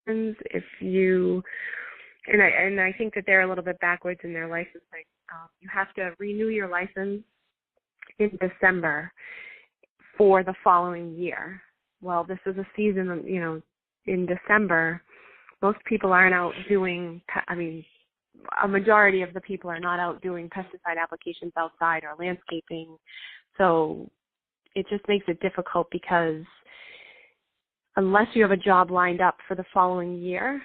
if you, and I think that they're a little bit backwards in their licensing. You have to renew your license in December for the following year. Well, this is a season, in December, most people aren't out doing, a majority of the people are not out doing pesticide applications outside or landscaping. So it just makes it difficult because unless you have a job lined up for the following year,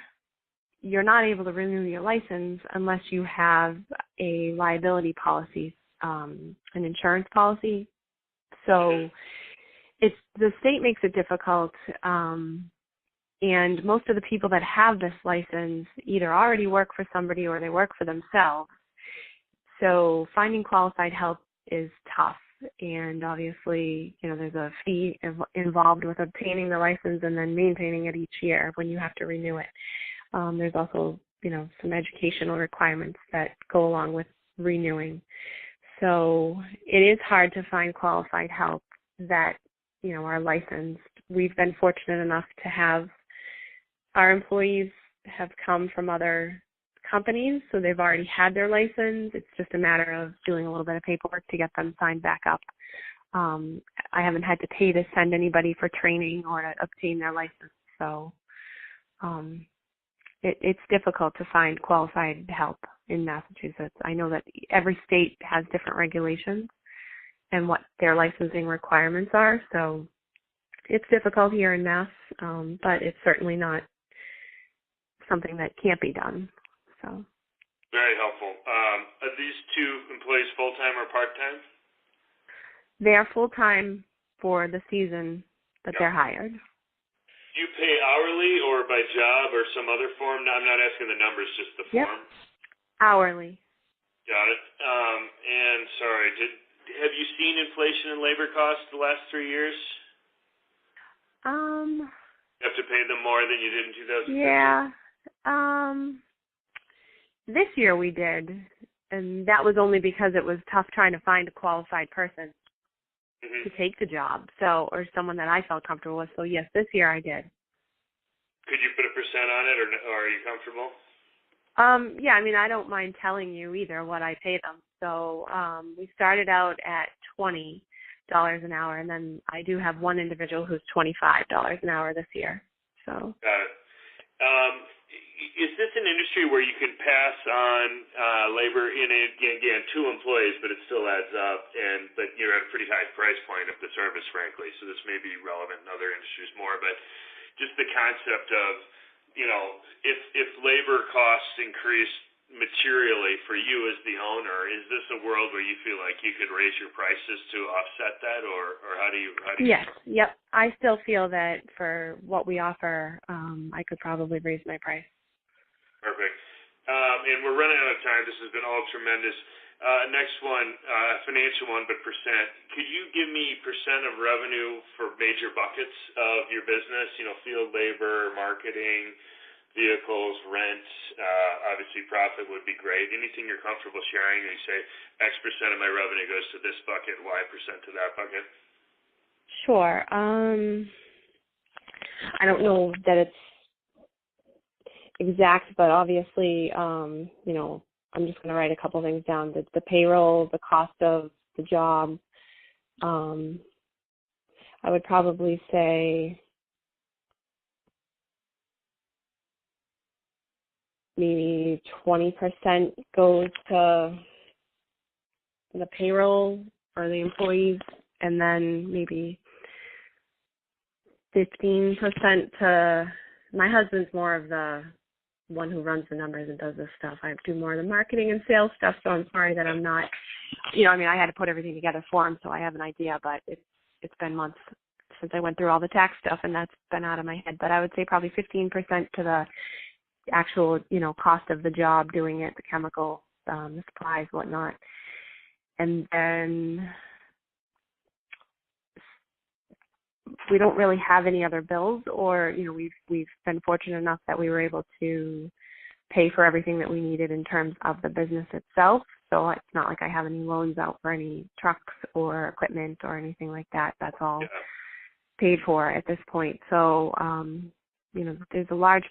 you're not able to renew your license unless you have a liability policy, an insurance policy. So the state makes it difficult, and most of the people that have this license either already work for somebody or they work for themselves. So finding qualified help is tough. And obviously, there's a fee involved with obtaining the license and then maintaining it each year when you have to renew it. There's also, some educational requirements that go along with renewing. So it is hard to find qualified help that, are licensed. We've been fortunate enough to have our employees have come from other companies, so they've already had their license. It's just a matter of doing a little bit of paperwork to get them signed back up. I haven't had to pay to send anybody for training or to obtain their license, so it's difficult to find qualified help in Massachusetts. I know that every state has different regulations and what their licensing requirements are, so it's difficult here in Mass, but it's certainly not something that can't be done. So. Very helpful. Are these two employees full-time or part-time? They are full-time for the season that they're hired. Do you pay hourly or by job or some other form? No, I'm not asking the numbers, just the form. Yep. Hourly. Got it. And sorry, have you seen inflation in labor costs the last 3 years? You have to pay them more than you did in 2015? Yeah. This year we did, and that was only because it was tough trying to find a qualified person to take the job, or someone that I felt comfortable with. So yes, this year I did. Could you put a percent on it, or are you comfortable? Yeah, I don't mind telling you either what I pay them. So we started out at $20 an hour, and then I do have one individual who's $25 an hour this year. So. Got it. Is this an industry where you can pass on labor in it, again, 2 employees, but it still adds up, but you're at a pretty high price point of the service, frankly, so this may be relevant in other industries more, but just the concept of, if labor costs increase materially for you as the owner, is this a world where you feel like you could raise your prices to offset that, or how do you? Yes, yep. I still feel that for what we offer, I could probably raise my price. Perfect. And we're running out of time. This has been all tremendous. Next one, financial one, but percent. Could you give me percent of revenue for major buckets of your business? Field labor, marketing, vehicles, rent. Obviously, profit would be great. Anything you're comfortable sharing? You say X percent of my revenue goes to this bucket, Y percent to that bucket. Sure. I don't know that it's exact, but obviously, I'm just going to write a couple things down. The payroll, the cost of the job, I would probably say maybe 20% goes to the payroll or the employees, and then maybe 15% to my husband's more of the one who runs the numbers and does this stuff. I do more of the marketing and sales stuff, so I'm sorry that I'm not, I had to put everything together for him, so I have an idea, but it's been months since I went through all the tax stuff, and that's been out of my head. But I would say probably 15% to the actual, cost of the job doing it, the chemical, the supplies, whatnot. And then we don't really have any other bills, or we've been fortunate enough that we were able to pay for everything that we needed in terms of the business itself. So it's not like I have any loans out for any trucks or equipment or anything like that. That's all paid for at this point. So there's a large